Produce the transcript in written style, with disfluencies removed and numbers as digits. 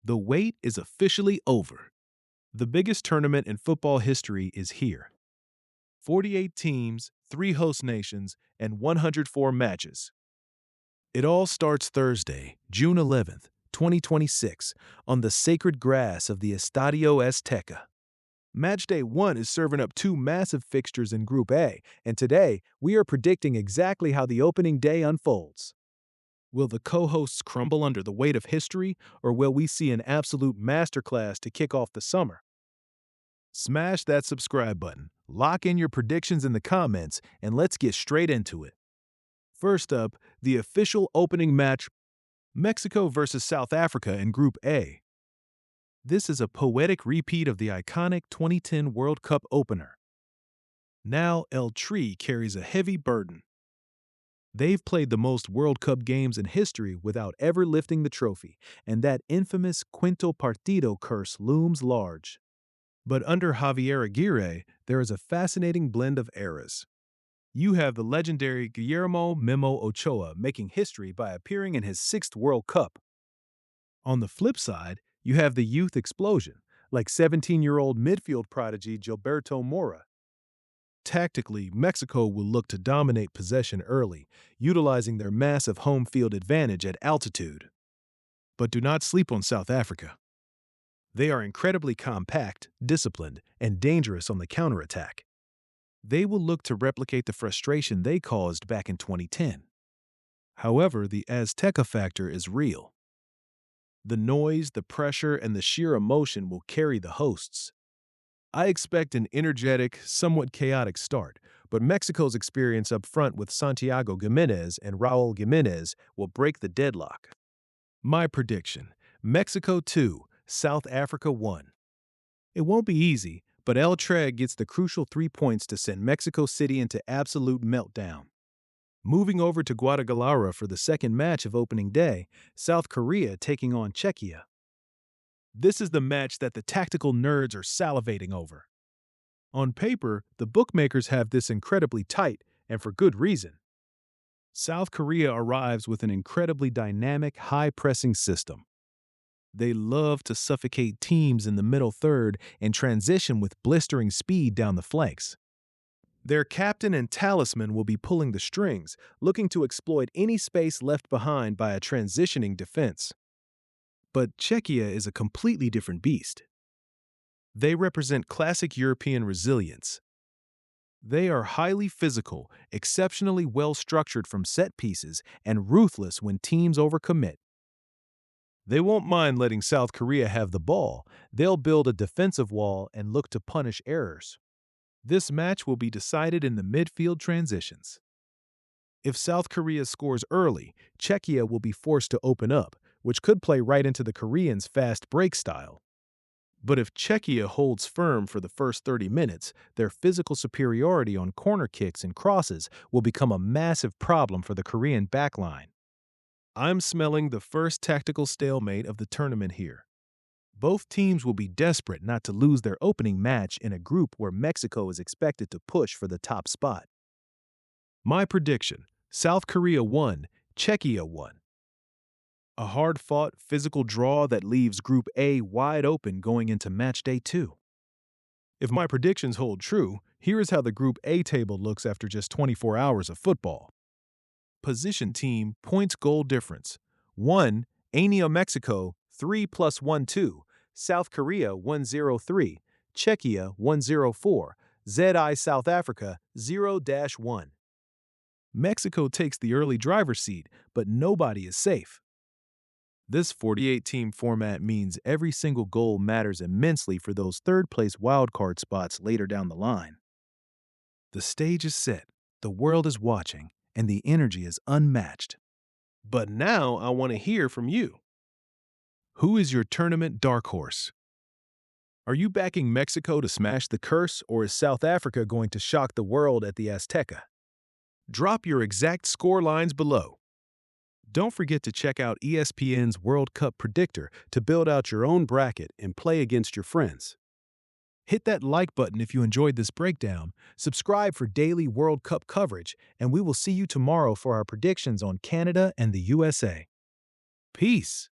The wait is officially over. The biggest tournament in football history is here. 48 teams, 3 host nations, and 104 matches. It all starts Thursday, June 11th, 2026, on the sacred grass of the Estadio Azteca. Match Day 1 is serving up 2 massive fixtures in Group A, and today we are predicting exactly how the opening day unfolds. Will the co-hosts crumble under the weight of history, or will we see an absolute masterclass to kick off the summer? Smash that subscribe button, lock in your predictions in the comments, and let's get straight into it. First up, the official opening match, Mexico versus South Africa in Group A. This is a poetic repeat of the iconic 2010 World Cup opener. Now El Tri carries a heavy burden. They've played the most World Cup games in history without ever lifting the trophy, and that infamous Quinto Partido curse looms large. But under Javier Aguirre, there is a fascinating blend of eras. You have the legendary Guillermo Memo Ochoa making history by appearing in his 6th World Cup. On the flip side, you have the youth explosion, like 17-year-old midfield prodigy Gilberto Mora. Tactically, Mexico will look to dominate possession early, utilizing their massive home field advantage at altitude. But do not sleep on South Africa. They are incredibly compact, disciplined, and dangerous on the counterattack. They will look to replicate the frustration they caused back in 2010. However, the Azteca factor is real. The noise, the pressure, and the sheer emotion will carry the hosts. I expect an energetic, somewhat chaotic start, but Mexico's experience up front with Santiago Giménez and Raúl Jiménez will break the deadlock. My prediction: Mexico 2, South Africa 1. It won't be easy, but El Tri gets the crucial 3 points to send Mexico City into absolute meltdown. Moving over to Guadalajara for the second match of opening day, South Korea taking on Czechia. This is the match that the tactical nerds are salivating over. On paper, the bookmakers have this incredibly tight, and for good reason. South Korea arrives with an incredibly dynamic, high-pressing system. They love to suffocate teams in the middle third and transition with blistering speed down the flanks. Their captain and talisman will be pulling the strings, looking to exploit any space left behind by a transitioning defense. But Czechia is a completely different beast. They represent classic European resilience. They are highly physical, exceptionally well-structured from set pieces, and ruthless when teams overcommit. They won't mind letting South Korea have the ball. They'll build a defensive wall and look to punish errors. This match will be decided in the midfield transitions. If South Korea scores early, Czechia will be forced to open up, which could play right into the Koreans' fast break style. But if Czechia holds firm for the first 30 minutes, their physical superiority on corner kicks and crosses will become a massive problem for the Korean backline. I'm smelling the first tactical stalemate of the tournament here. Both teams will be desperate not to lose their opening match in a group where Mexico is expected to push for the top spot. My prediction: South Korea 1, Czechia 1. A hard-fought, physical draw that leaves Group A wide open going into Match Day 2. If my predictions hold true, here is how the Group A table looks after just 24 hours of football. Position team, points goal difference: 1, Ania Mexico, 3 + 1 2, South Korea 1-0-3, Czechia 1-0-4, ZI South Africa 0-1. Mexico takes the early driver's seat, but nobody is safe. This 48-team format means every single goal matters immensely for those third-place wildcard spots later down the line. The stage is set, the world is watching, and the energy is unmatched. But now I want to hear from you. Who is your tournament dark horse? Are you backing Mexico to smash the curse, or is South Africa going to shock the world at the Azteca? Drop your exact score lines below. Don't forget to check out ESPN's World Cup Predictor to build out your own bracket and play against your friends. Hit that like button if you enjoyed this breakdown, subscribe for daily World Cup coverage, and we will see you tomorrow for our predictions on Canada and the USA. Peace!